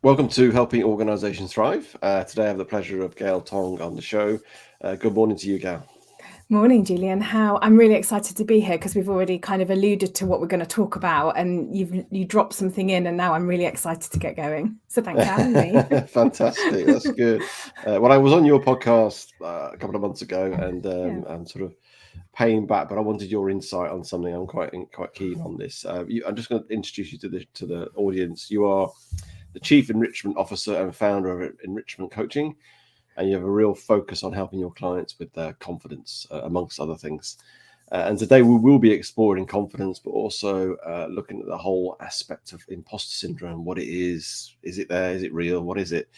Welcome to Helping Organisations Thrive. Today I have the pleasure of Gayle Tong on the show. Good morning to you, Gayle. Morning, Julian. I'm really excited to be here because we've already kind of alluded to what we're going to talk about, and you dropped something in, and now I'm really excited to get going. So thanks for having me. Fantastic, that's good. Well, I was on your podcast a couple of months ago, and I'm sort of paying back, but I wanted your insight on something. I'm quite keen on this. I'm just going to introduce you to the audience. You are the Chief Enrichment Officer and founder of Enrichment Coaching, and you have a real focus on helping your clients with their confidence, amongst other things. And today we will be exploring confidence, but also looking at the whole aspect of imposter syndrome, what it is it there, is it real, what is it?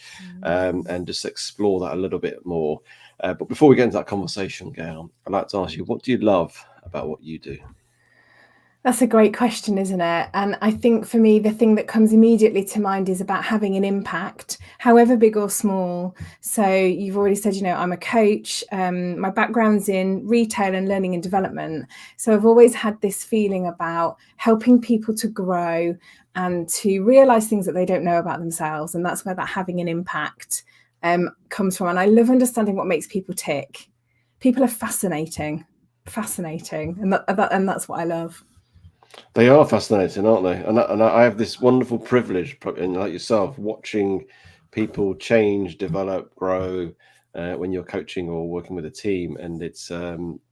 And just explore that a little bit more. But before we get into that conversation, Gayle, I'd like to ask you, what do you love about what you do? That's a great question, isn't it? And I think for me, the thing that comes immediately to mind is about having an impact, however big or small. So you've already said, I'm a coach. My background's in retail and learning and development. So I've always had this feeling about helping people to grow and to realize things that they don't know about themselves. And that's where that having an impact comes from. And I love understanding what makes people tick. People are fascinating, and that's what I love. They are fascinating, aren't they? And I have this wonderful privilege, like yourself, watching people change, develop, grow when you're coaching or working with a team. And it's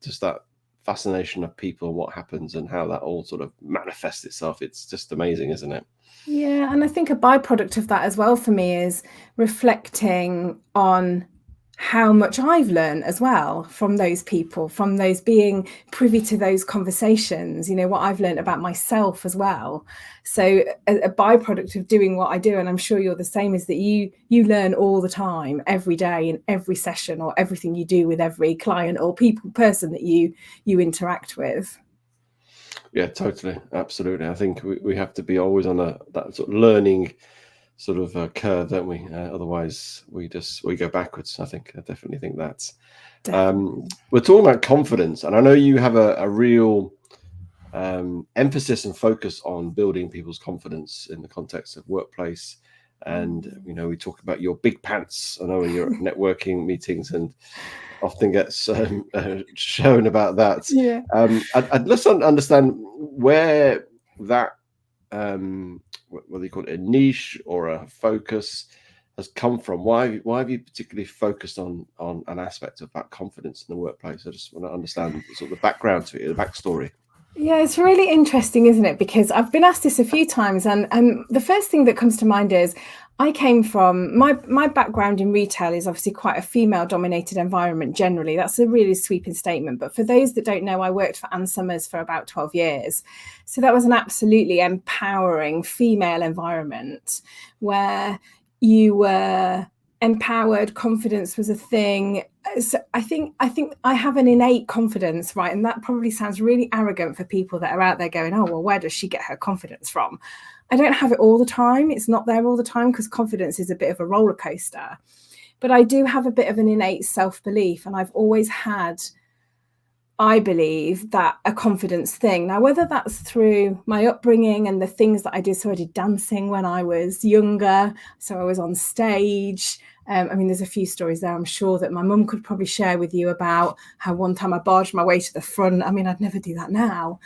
just that fascination of people and what happens and how that all sort of manifests itself. It's just amazing, isn't it? Yeah, and I think a byproduct of that as well for me is reflecting on how much I've learned as well from those people, from those being privy to those conversations, what I've learned about myself as well. So a byproduct of doing what I do, and I'm sure you're the same, is that you learn all the time, every day, in every session or everything you do with every client or person that you interact with. Yeah, totally. Absolutely. I think we have to be always on that sort of learning sort of curve, don't we? Otherwise we go backwards. I definitely think that's we're talking about confidence, and I know you have a real emphasis and focus on building people's confidence in the context of workplace. And we talk about your big pants. I know when you're at networking meetings and often gets shown about that. Yeah. I'd let's understand where that whether you call it a niche or a focus has come from. Why have you particularly focused on an aspect of that confidence in the workplace? I just want to understand sort of the background to it, the backstory. Yeah, it's really interesting, isn't it? Because I've been asked this a few times, and the first thing that comes to mind is I came from my background in retail is obviously quite a female-dominated environment generally. That's a really sweeping statement. But for those that don't know, I worked for Ann Summers for about 12 years. So that was an absolutely empowering female environment where you were empowered, confidence was a thing. So I think I have an innate confidence, right? And that probably sounds really arrogant for people that are out there going, oh, well, where does she get her confidence from? I don't have it all the time. It's not there all the time because confidence is a bit of a roller coaster. But I do have a bit of an innate self-belief, and I've always had, I believe, that a confidence thing. Now, whether that's through my upbringing and the things that I did. So I did dancing when I was younger. So I was on stage. There's a few stories there, I'm sure, that my mum could probably share with you about how one time I barged my way to the front. I'd never do that now.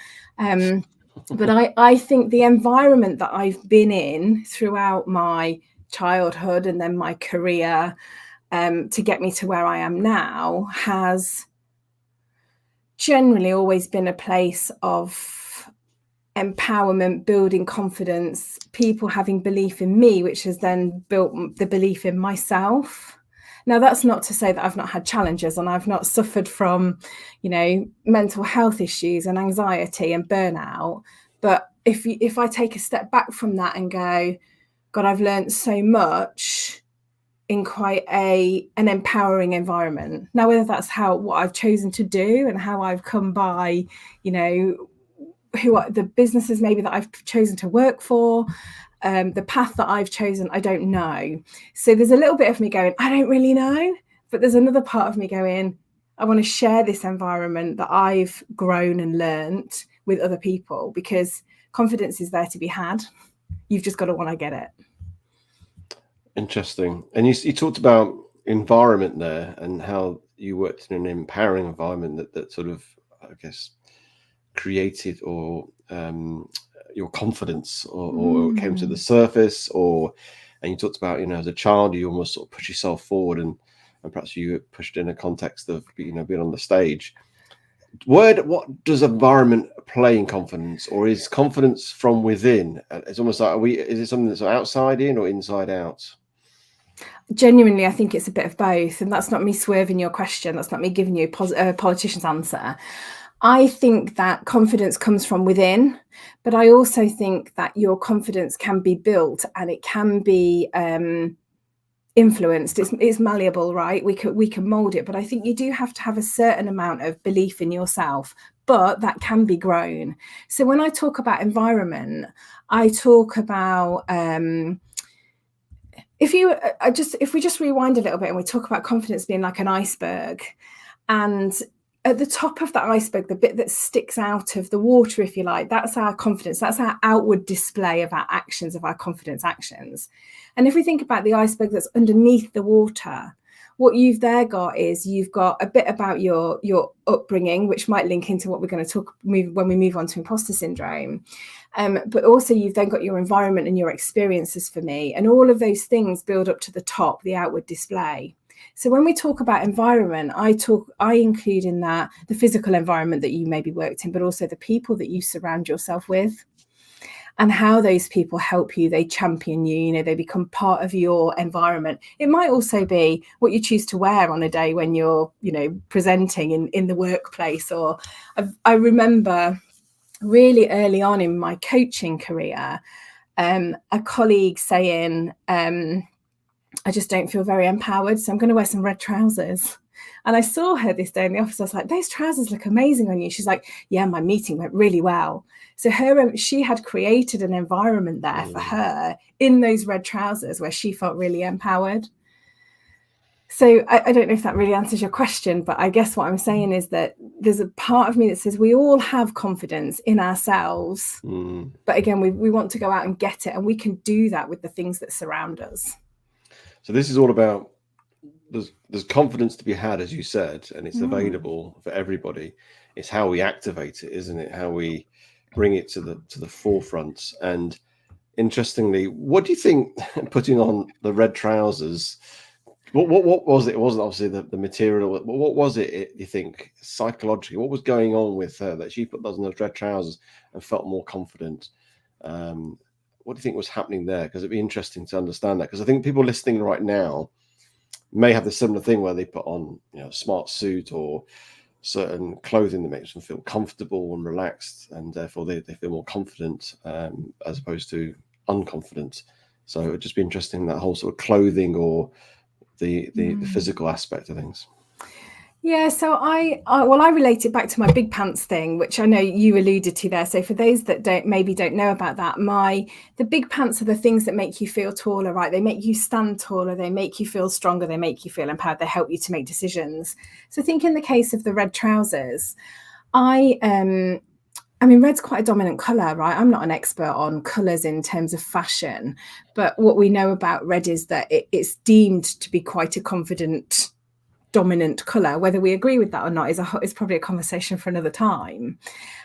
But I think the environment that I've been in throughout my childhood and then my career to get me to where I am now has generally always been a place of empowerment, building confidence, people having belief in me, which has then built the belief in myself. Now, that's not to say that I've not had challenges and I've not suffered from, mental health issues and anxiety and burnout. But if I take a step back from that and go, God, I've learned so much in quite an empowering environment. Now, whether that's what I've chosen to do and how I've come by, who are the businesses maybe that I've chosen to work for, the path that I've chosen, I don't know. So there's a little bit of me going, I don't really know. But there's another part of me going, I want to share this environment that I've grown and learnt with other people, because confidence is there to be had. You've just got to want to get it. Interesting. And you talked about environment there and how you worked in an empowering environment that sort of, I guess, created or your confidence or came to the surface, and you talked about, as a child you almost sort of push yourself forward, and perhaps you were pushed in a context of being on the stage. What does environment play in confidence, or is confidence from within? It's almost like, is it something that's outside in or inside out? Genuinely, I think it's a bit of both, and that's not me swerving your question. That's not me giving you a politician's answer. I think that confidence comes from within, but I also think that your confidence can be built and it can be influenced. It's malleable, right? We can mold it, but I think you do have to have a certain amount of belief in yourself, but that can be grown. So when I talk about environment, I talk about if we just rewind a little bit and we talk about confidence being like an iceberg, and at the top of that iceberg, the bit that sticks out of the water, if you like, that's our confidence. That's our outward display of our actions, of our confidence actions. And if we think about the iceberg that's underneath the water, what you've there got is you've got a bit about your upbringing, which might link into what we're going to talk when we move on to imposter syndrome. But also you've then got your environment and your experiences, for me, and all of those things build up to the top, the outward display. So when we talk about environment, I include in that the physical environment that you maybe worked in, but also the people that you surround yourself with and how those people help you, they champion you, they become part of your environment. It might also be what you choose to wear on a day when you're, presenting in the workplace. Or I remember really early on in my coaching career, a colleague saying, I just don't feel very empowered, so I'm going to wear some red trousers. And I saw her this day in the office. I was like, those trousers look amazing on you. She's like, yeah, my meeting went really well. So she had created an environment there for her in those red trousers where she felt really empowered. So I don't know if that really answers your question, but I guess what I'm saying is that there's a part of me that says we all have confidence in ourselves. But again, we want to go out and get it. And we can do that with the things that surround us. So this is all about, there's confidence to be had, as you said, and it's available for everybody. It's how we activate it, isn't it? How we bring it to the forefront. And interestingly, what do you think putting on the red trousers, what was it? It wasn't obviously the material. What was it, you think, psychologically? What was going on with her that she put those red trousers and felt more confident? What do you think was happening there? Because it'd be interesting to understand that. Because I think people listening right now may have the similar thing where they put on, a smart suit or certain clothing that makes them feel comfortable and relaxed, and therefore they feel more confident as opposed to unconfident. So it'd just be interesting, that whole sort of clothing or the physical aspect of things. Yeah, so I relate it back to my big pants thing, which I know you alluded to there. So for those that don't know about that, the big pants are the things that make you feel taller, right? They make you stand taller, they make you feel stronger, they make you feel empowered, they help you to make decisions. So think in the case of the red trousers, red's quite a dominant colour, right? I'm not an expert on colours in terms of fashion, but what we know about red is that it's deemed to be quite a confident, dominant colour. Whether we agree with that or not is probably a conversation for another time.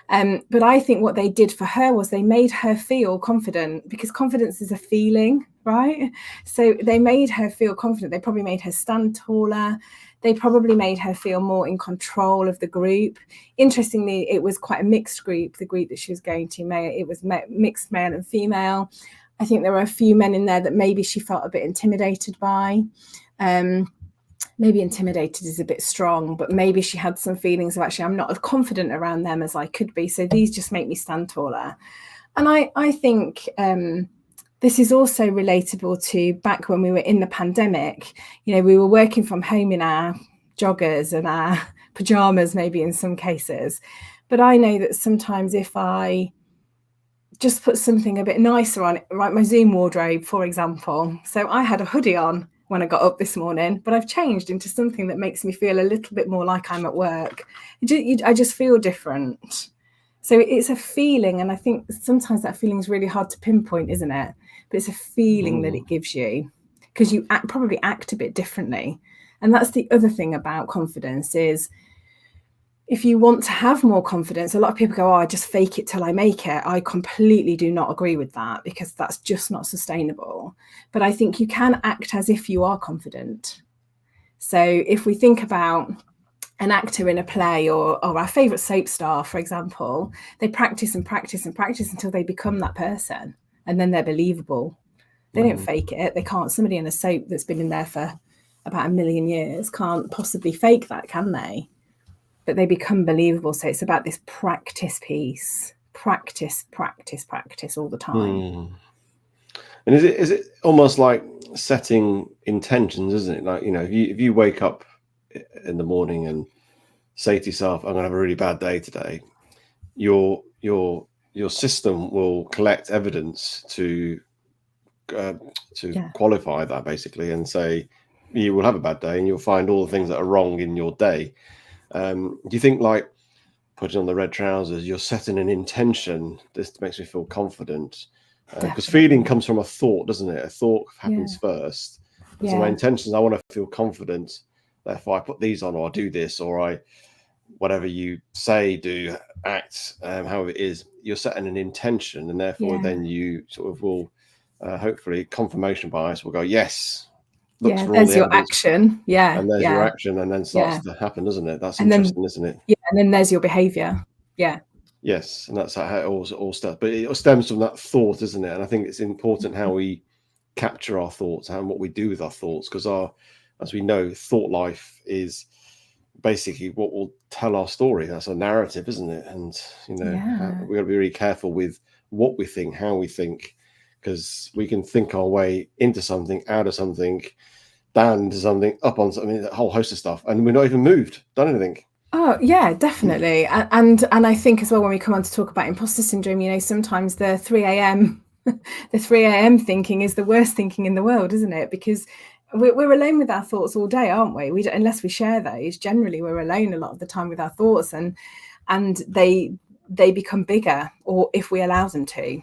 But I think what they did for her was they made her feel confident, because confidence is a feeling, right? So they made her feel confident. They probably made her stand taller. They probably made her feel more in control of the group. Interestingly, it was quite a mixed group, the group that she was going to. It was mixed male and female. I think there were a few men in there that maybe she felt a bit intimidated by. Maybe intimidated is a bit strong, but maybe she had some feelings of, actually, I'm not as confident around them as I could be. So these just make me stand taller. And I think this is also relatable to back when we were in the pandemic. We were working from home in our joggers and our pajamas, maybe in some cases. But I know that sometimes if I just put something a bit nicer on it, right, my Zoom wardrobe, for example. So I had a hoodie on when I got up this morning, but I've changed into something that makes me feel a little bit more like I'm at work. I just feel different. So it's a feeling, and I think sometimes that feeling is really hard to pinpoint, isn't it? But it's a feeling that it gives you. because you probably act a bit differently. And that's the other thing about confidence is, if you want to have more confidence, a lot of people go, oh, I just fake it till I make it. I completely do not agree with that, because that's just not sustainable. But I think you can act as if you are confident. So if we think about an actor in a play, or our favourite soap star, for example, they practice and practice and practice until they become that person, and then they're believable. They don't fake it. They can't. Somebody in a soap that's been in there for about 1 million years can't possibly fake that, can they? But they become believable. So it's about this practice piece. Practice all the time. And is it almost like setting intentions, isn't it? Like, if you wake up in the morning and say to yourself, I'm gonna have a really bad day today, your system will collect evidence to qualify that, basically, and say you will have a bad day, and you'll find all the things that are wrong in your day. Do you think, like, putting on the red trousers, you're setting an intention? This makes me feel confident, because feeling comes from a thought, doesn't it? A thought happens first. So my intentions, I want to feel confident that if I put these on, or I do this, or I, whatever you say, do, act, however it is, you're setting an intention, and therefore then you sort of will, hopefully, confirmation bias will go, yes. There's your action. And there's your action, and then starts to happen, doesn't it? That's interesting, isn't it? Yeah, and then there's your behavior. Yeah. Yes, and that's how it all starts. But it stems from that thought, isn't it? And I think it's important how we capture our thoughts and what we do with our thoughts, because as we know, thought life is basically what will tell our story. That's a narrative, isn't it? And we've got to be really careful with what we think, how we think, because we can think our way into something, out of something, down into something, up on something, a whole host of stuff, and we're not even moved, done anything. Oh yeah, definitely. And I think as well, when we come on to talk about imposter syndrome, sometimes the 3 a.m. the 3 a.m. thinking is the worst thinking in the world, isn't it? Because we're alone with our thoughts all day, aren't we? Unless we share those, generally we're alone a lot of the time with our thoughts, and they become bigger, or if we allow them to.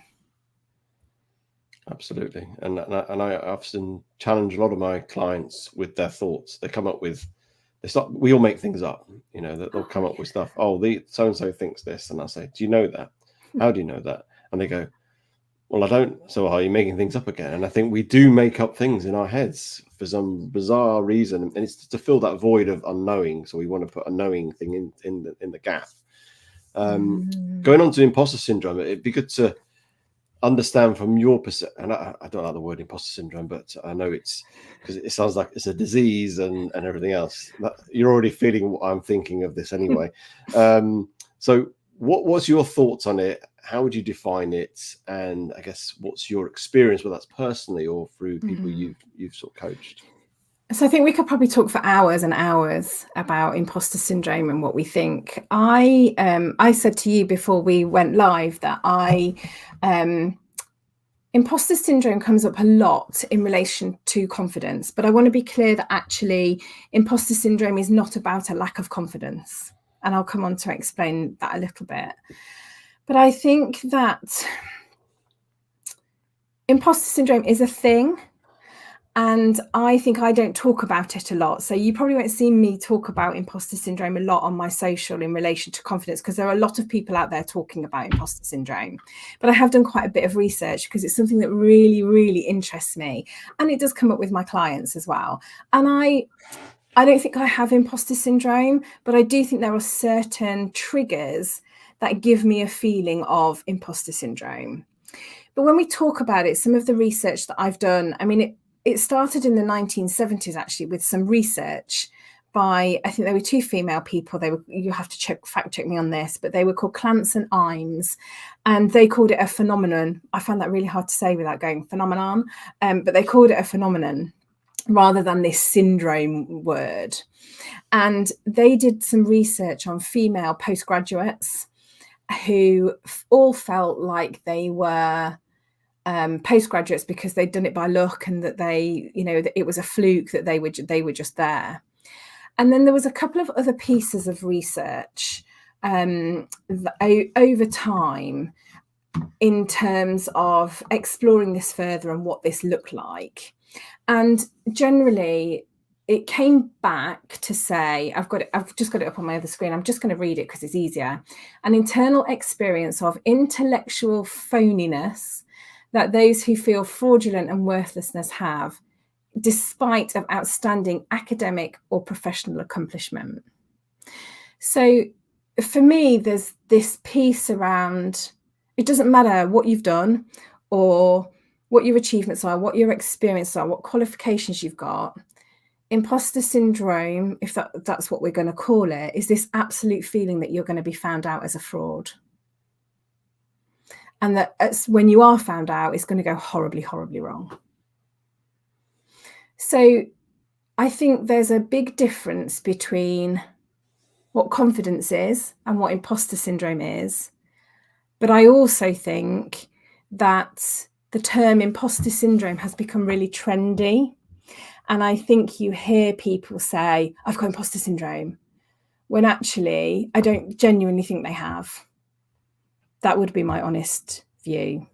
Absolutely. And I often challenge a lot of my clients with their thoughts. They come up with, we all make things up, that they'll come up with stuff. Oh, so-and-so thinks this. And I say, do you know that? How do you know that? And they go, well, I don't. So are you making things up again? And I think we do make up things in our heads for some bizarre reason. And it's to fill that void of unknowing. So we want to put a knowing thing in the gap. Going on to imposter syndrome, it'd be good to understand from your perspective, and I don't like the word imposter syndrome, but I know it's because it sounds like it's a disease and everything else. You're already feeling what I'm thinking of this anyway. So what's your thoughts on it? How would you define it? And I guess what's your experience, whether that's personally or through people you've sort of coached? So I think we could probably talk for hours and hours about imposter syndrome and what we think. I said to you before we went live that imposter syndrome comes up a lot in relation to confidence, but I want to be clear that actually imposter syndrome is not about a lack of confidence. And I'll come on to explain that a little bit. But I think that imposter syndrome is a thing. And I think I don't talk about it a lot. So you probably won't see me talk about imposter syndrome a lot on my social in relation to confidence, because there are a lot of people out there talking about imposter syndrome. But I have done quite a bit of research because it's something that really, really interests me. And it does come up with my clients as well. And I don't think I have imposter syndrome, but I do think there are certain triggers that give me a feeling of imposter syndrome. But when we talk about it, some of the research that I've done, I mean, it started in the 1970s, actually, with some research by, I think there were two female people. You have to fact check me on this, but they were called Clance and Imes, and they called it a phenomenon. I found that really hard to say without going phenomenon, but they called it a phenomenon rather than this syndrome word. And they did some research on female postgraduates who all felt like they were postgraduates because they'd done it by luck, and that that it was a fluke, that they were just there. And then there was a couple of other pieces of research over time, in terms of exploring this further and what this looked like. And generally, it came back to say, I've just got it up on my other screen. I'm just going to read it because it's easier. An internal experience of intellectual phoniness that those who feel fraudulent and worthlessness have, despite of outstanding academic or professional accomplishment. So for me, there's this piece around, it doesn't matter what you've done or what your achievements are, what your experiences are, what qualifications you've got. Imposter syndrome, if that's what we're going to call it, is this absolute feeling that you're going to be found out as a fraud. And that when you are found out, it's going to go horribly, horribly wrong. So I think there's a big difference between what confidence is and what imposter syndrome is. But I also think that the term imposter syndrome has become really trendy. And I think you hear people say, I've got imposter syndrome, when actually I don't genuinely think they have. That would be my honest view.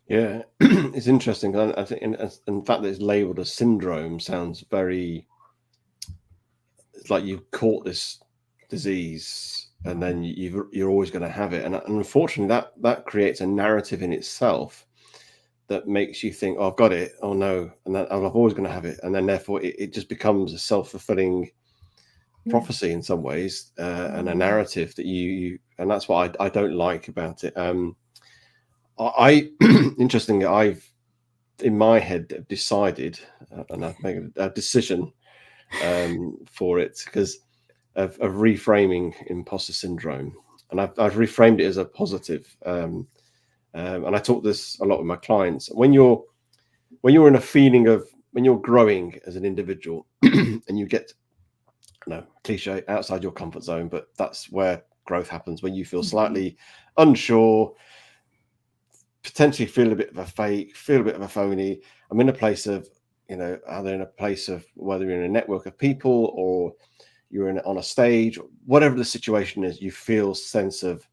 Yeah, it's interesting. I think, in the fact that it's labelled as syndrome sounds very. It's like you've caught this disease, and then you're always going to have it. And unfortunately, that creates a narrative in itself that makes you think, "Oh, I've got it. Oh no," and then I'm always going to have it. And then therefore, it just becomes a self-fulfilling prophecy in some ways, and a narrative that you. And that's what I don't like about it. Interestingly, I've in my head decided, and I've made a decision for it because of reframing imposter syndrome, and I've reframed it as a positive. And I talk this a lot with my clients. When you're in a feeling of when you're growing as an individual, and you get, cliche, outside your comfort zone, but that's where growth happens. When you feel slightly unsure, potentially feel a bit of a fake, feel a bit of a phony. I'm in a place of, either in a place of whether you're in a network of people or you're on a stage, whatever the situation is, you feel sense of,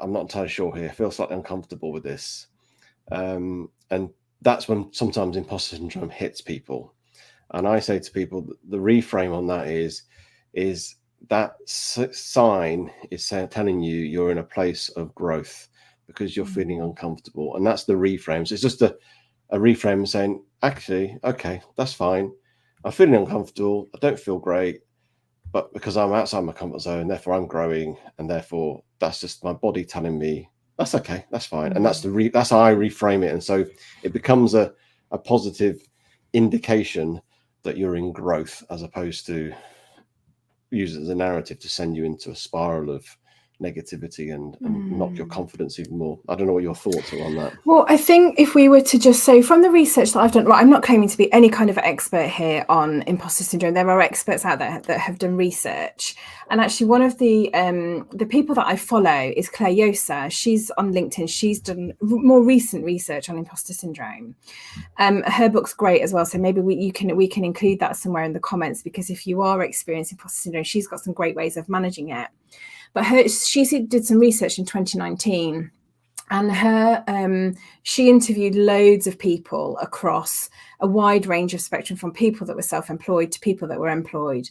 I'm not entirely sure here, I feel slightly uncomfortable with this. And that's when sometimes imposter syndrome hits people. And I say to people, the reframe on that is that sign is telling you you're in a place of growth because you're feeling uncomfortable. And that's the reframe. So it's just a reframe saying, actually, okay, that's fine. I'm feeling uncomfortable. I don't feel great, but because I'm outside my comfort zone, therefore I'm growing. And therefore that's just my body telling me that's okay, that's fine. And that's that's how I reframe it. And so it becomes a positive indication that you're in growth, as opposed to use it as a narrative to send you into a spiral of negativity and knock your confidence even more. I don't know what your thoughts are on that. Well, I think if we were to just say from the research that I've done, I'm not claiming to be any kind of expert here on imposter syndrome. There are experts out there that have done research. And actually one of the people that I follow is Claire Yosa. She's on LinkedIn. She's done more recent research on imposter syndrome. Her book's great as well. So maybe we can include that somewhere in the comments, because if you are experiencing imposter syndrome, she's got some great ways of managing it. But she did some research in 2019, and she interviewed loads of people across a wide range of spectrum, from people that were self-employed to people that were employed.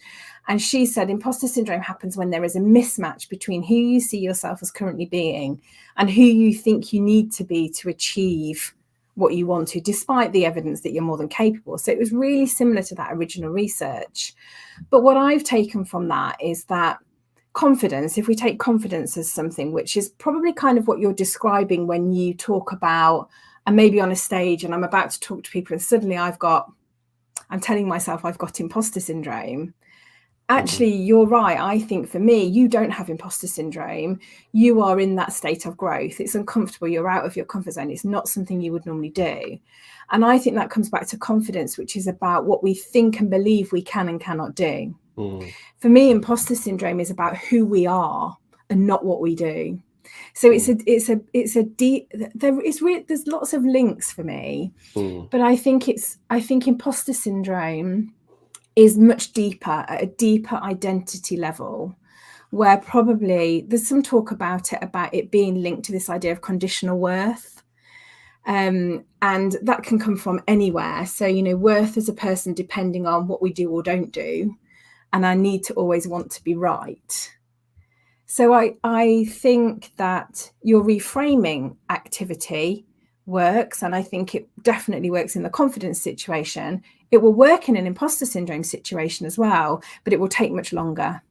And she said imposter syndrome happens when there is a mismatch between who you see yourself as currently being and who you think you need to be to achieve what you want to, despite the evidence that you're more than capable. So it was really similar to that original research. But what I've taken from that is that confidence, if we take confidence as something which is probably kind of what you're describing when you talk about, and maybe on a stage and I'm about to talk to people and suddenly I'm telling myself I've got imposter syndrome. Actually, you're right. I think for me, you don't have imposter syndrome. You are in that state of growth. It's uncomfortable. You're out of your comfort zone. It's not something you would normally do. And I think that comes back to confidence, which is about what we think and believe we can and cannot do. For me, imposter syndrome is about who we are and not what we do. So it's a deep, there's lots of links for me, but I think imposter syndrome is much deeper, at a deeper identity level, where probably there's some talk about it being linked to this idea of conditional worth. And that can come from anywhere. So, you know, worth as a person depending on what we do or don't do, and our need to always want to be right. So I think that your reframing activity works, and I think it definitely works in the confidence situation. It will work in an imposter syndrome situation as well, but it will take much longer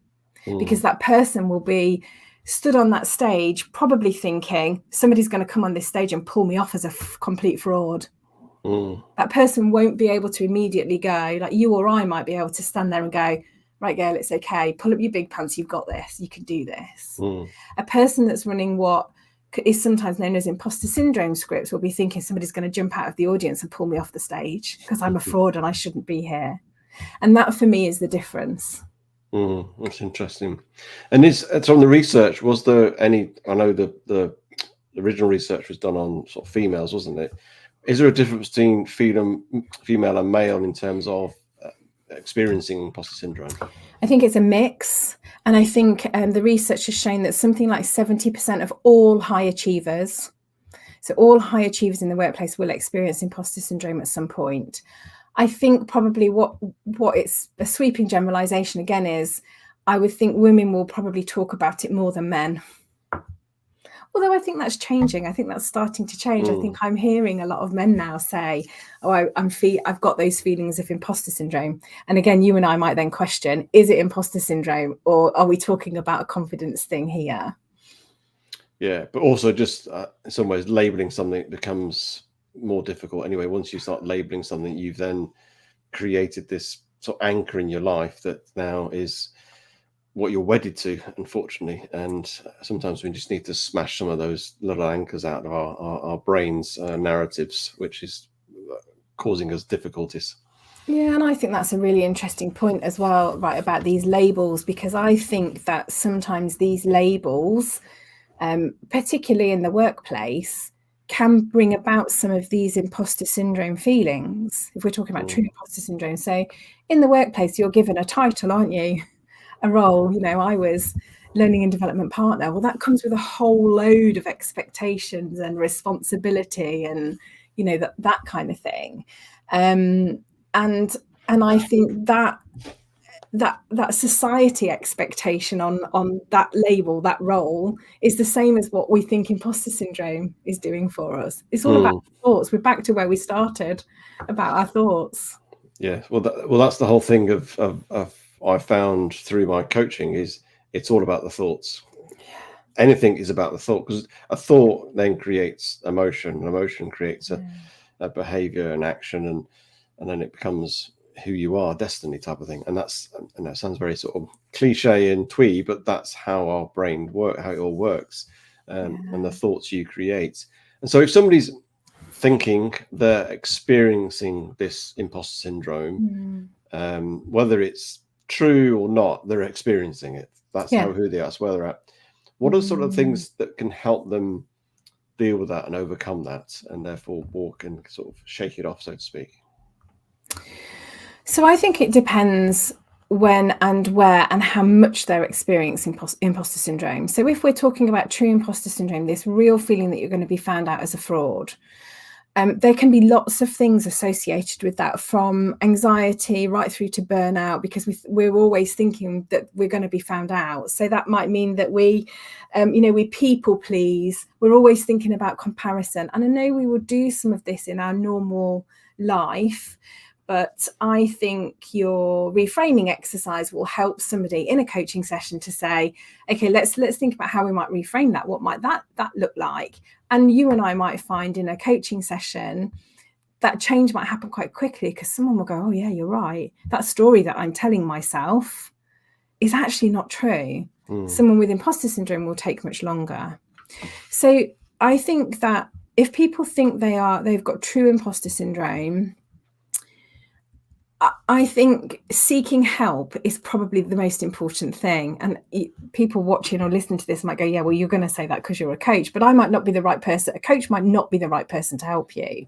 because that person will be stood on that stage probably thinking somebody's going to come on this stage and pull me off as a complete fraud. That person won't be able to immediately go, like you or I might be able to stand there and go, right, Gayle, it's okay. Pull up your big pants. You've got this. You can do this. A person that's running what is sometimes known as imposter syndrome scripts will be thinking somebody's going to jump out of the audience and pull me off the stage because I'm a fraud and I shouldn't be here. And that for me is the difference. That's interesting. And it's from the research, was there any, I know the original research was done on sort of females, wasn't it? Is there a difference between female and male in terms of experiencing imposter syndrome? I think it's a mix. And I think the research has shown that something like 70% of all high achievers, so all high achievers in the workplace, will experience imposter syndrome at some point. I think probably what it's a sweeping generalization again is, I would think women will probably talk about it more than men. Although I think that's changing. I think that's starting to change. I think I'm hearing a lot of men now say, oh, I've got those feelings of imposter syndrome. And again, you and I might then question, is it imposter syndrome or are we talking about a confidence thing here? Yeah, but also just in some ways labeling something becomes more difficult anyway. Once you start labeling something, you've then created this sort of anchor in your life that now is what you're wedded to, unfortunately. And sometimes we just need to smash some of those little anchors out of our brains, narratives, which is causing us difficulties. Yeah, and I think that's a really interesting point as well, right, about these labels, because I think that sometimes these labels, particularly in the workplace, can bring about some of these imposter syndrome feelings, if we're talking about true imposter syndrome. So in the workplace, you're given a title, aren't you? A role. You know, I was learning and development partner. Well, that comes with a whole load of expectations and responsibility and, you know, that kind of thing. And I think that society expectation on that label, that role, is the same as what we think imposter syndrome is doing for us. It's all about thoughts. We're back to where we started, about our thoughts. Yeah, well, that's the whole thing of I found through my coaching is it's all about the thoughts. Anything is about the thought, because a thought then creates emotion. An emotion creates a behavior and action, and then it becomes who you are, destiny type of thing. And that sounds very sort of cliche and twee, but that's how our brain how it all works, and the thoughts you create. And so if somebody's thinking they're experiencing this imposter syndrome, whether it's true or not, they're experiencing it. That's who they are. That's where they're at. What are sort of things that can help them deal with that and overcome that, and therefore walk and sort of shake it off, so to speak? So I think it depends when and where and how much they're experiencing imposter syndrome. So if we're talking about true imposter syndrome, this real feeling that you're going to be found out as a fraud, there can be lots of things associated with that, from anxiety right through to burnout, because we're always thinking that we're going to be found out. So that might mean that we people please. We're always thinking about comparison. And I know we would do some of this in our normal life, but I think your reframing exercise will help somebody in a coaching session to say, okay, let's think about how we might reframe that. What might that look like? And you and I might find in a coaching session that change might happen quite quickly, because someone will go, oh yeah, you're right. That story that I'm telling myself is actually not true. Someone with imposter syndrome will take much longer. So I think that if people think they've got true imposter syndrome, I think seeking help is probably the most important thing. And people watching or listening to this might go, yeah, well, you're going to say that because you're a coach, but I might not be the right person. A coach might not be the right person to help you.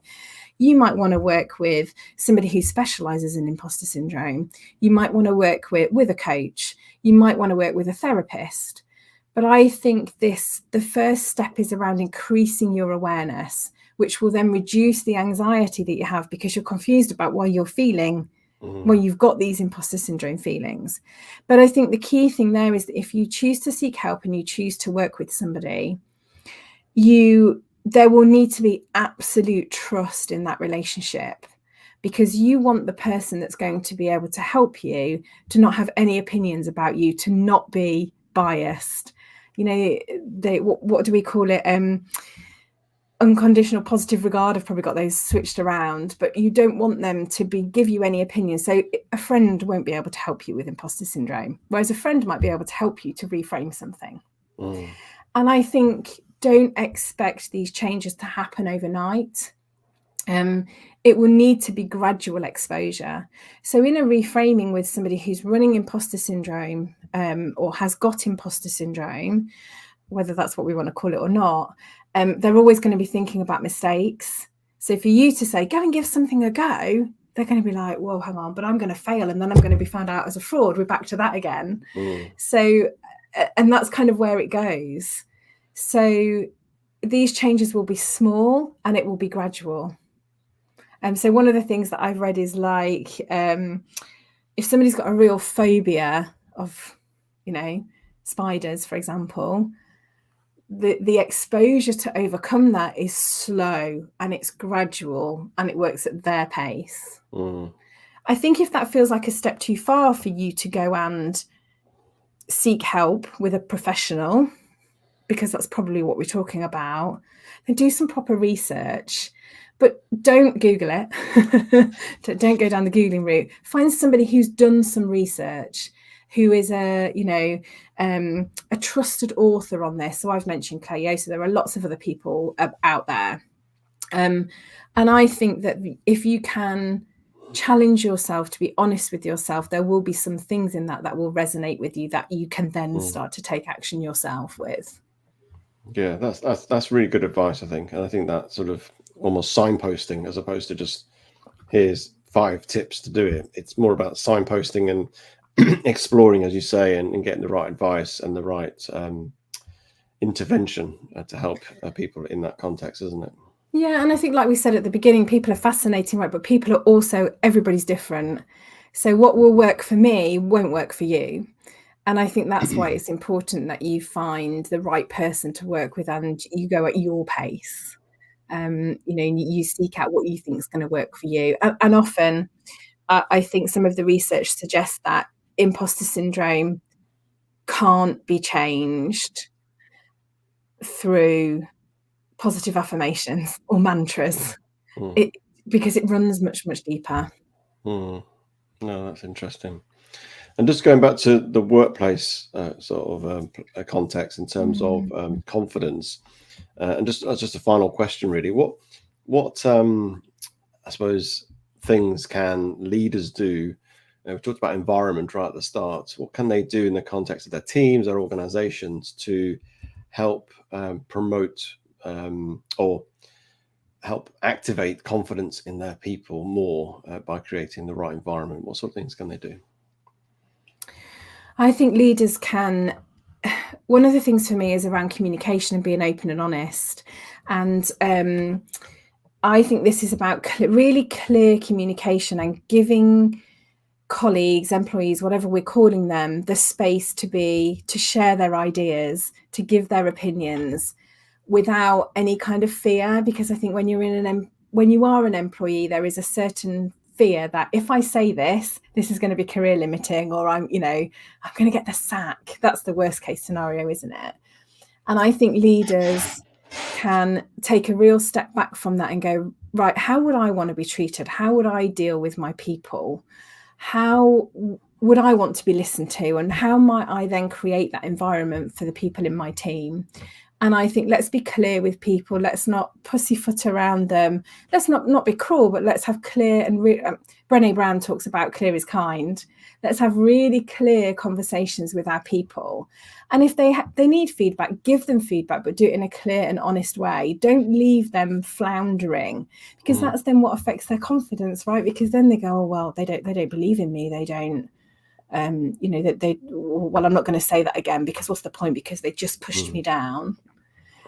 You might want to work with somebody who specializes in imposter syndrome. You might want to work with a coach. You might want to work with a therapist. But I think the first step is around increasing your awareness, which will then reduce the anxiety that you have because you're confused about why you're feeling, well, you've got these imposter syndrome feelings. But I think the key thing there is that if you choose to seek help and you choose to work with somebody, there will need to be absolute trust in that relationship, because you want the person that's going to be able to help you to not have any opinions about you, to not be biased. You know, what do we call it? Unconditional positive regard. I've probably got those switched around, but you don't want them to give you any opinions. So a friend won't be able to help you with imposter syndrome, whereas a friend might be able to help you to reframe something. And I think don't expect these changes to happen overnight. It will need to be gradual exposure. So in a reframing with somebody who's running imposter syndrome or has got imposter syndrome, whether that's what we want to call it or not, they're always going to be thinking about mistakes. So for you to say, go and give something a go, they're going to be like, whoa, hang on, but I'm going to fail and then I'm going to be found out as a fraud. We're back to that again. So, and that's kind of where it goes. So these changes will be small and it will be gradual. And so one of the things that I've read is like, if somebody's got a real phobia of, spiders, for example, the exposure to overcome that is slow and it's gradual and it works at their pace. I think if that feels like a step too far for you to go and seek help with a professional, because that's probably what we're talking about, then do some proper research. But don't Google it. Don't go down the Googling route. Find somebody who's done some research, who is a trusted author on this. So I've mentioned Gayle, so there are lots of other people out there. And I think that if you can challenge yourself to be honest with yourself, there will be some things in that will resonate with you that you can then start to take action yourself with. Yeah, that's really good advice, I think. And I think that sort of almost signposting, as opposed to just here's 5 tips to do it. It's more about signposting and exploring, as you say, and getting the right advice and the right intervention to help people in that context, isn't it? Yeah, and I think, like we said at the beginning, people are fascinating, right? But people are also, everybody's different. So what will work for me won't work for you. And I think that's why it's important that you find the right person to work with and you go at your pace. You seek out what you think is going to work for you. And often, I think some of the research suggests that imposter syndrome can't be changed through positive affirmations or mantras, because it runs much, much deeper. No, that's interesting. And just going back to the workplace sort of context in terms of confidence, and just a final question, really, what I suppose things can leaders do? We talked about environment right at the start. What can they do in the context of their teams, their organizations, to help promote or help activate confidence in their people more by creating the right environment? What sort of things can they do? I think leaders can, one of the things for me is around communication and being open and honest. And I think this is about really clear communication and giving colleagues, employees, whatever we're calling them, the space to share their ideas, to give their opinions without any kind of fear. Because I think when you are an employee, there is a certain fear that if I say this is going to be career limiting, or I'm going to get the sack. That's the worst case scenario, isn't it? And I think leaders can take a real step back from that and go, right, how would I want to be treated? How would I deal with my people? How would I want to be listened to? And how might I then create that environment for the people in my team? And I think let's be clear with people. Let's not pussyfoot around them. Let's not be cruel, but let's have clear and Brené Brown talks about clear is kind. Let's have really clear conversations with our people. And if they need feedback, give them feedback, but do it in a clear and honest way. Don't leave them floundering, because that's then what affects their confidence, right? Because then they go, oh, well, they don't believe in me. They don't. You know, that well, I'm not going to say that again, because what's the point? Because they just pushed me down.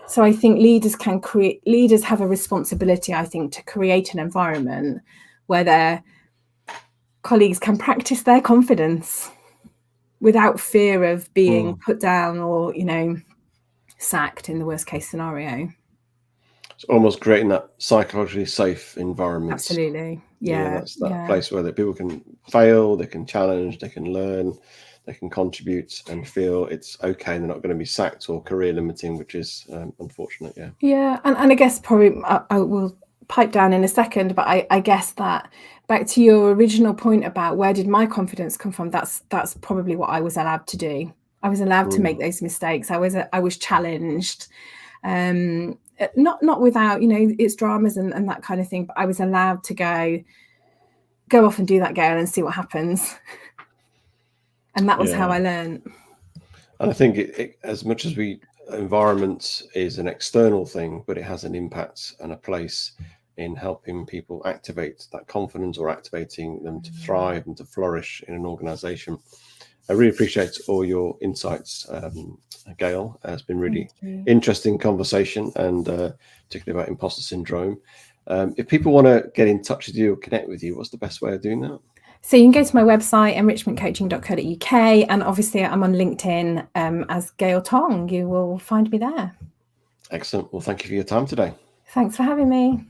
So I think leaders have a responsibility, I think, to create an environment where their colleagues can practice their confidence without fear of being put down or, you know, sacked in the worst case scenario. It's almost creating that psychologically safe environment. Absolutely. That's that place where people can fail, they can challenge, they can learn, they can contribute and feel it's okay. They're not going to be sacked or career limiting, which is unfortunate. And I guess probably I will pipe down in a second, but I guess that back to your original point about where did my confidence come from, that's probably what I was allowed to do. I was allowed to make those mistakes. I was challenged, not without, you know, its dramas and that kind of thing, but I was allowed to go off and do that, Gayle, and see what happens. And that was how I learned. And I think it as much as environment is an external thing, but it has an impact and a place in helping people activate that confidence or activating them to thrive and to flourish in an organization. I really appreciate all your insights, Gayle. It's been really interesting conversation, and particularly about imposter syndrome. If people want to get in touch with you or connect with you, what's the best way of doing that? So you can go to my website, enrichmentcoaching.co.uk, and obviously I'm on LinkedIn as Gayle Tong. You will find me there. Excellent. Well, thank you for your time today. Thanks for having me.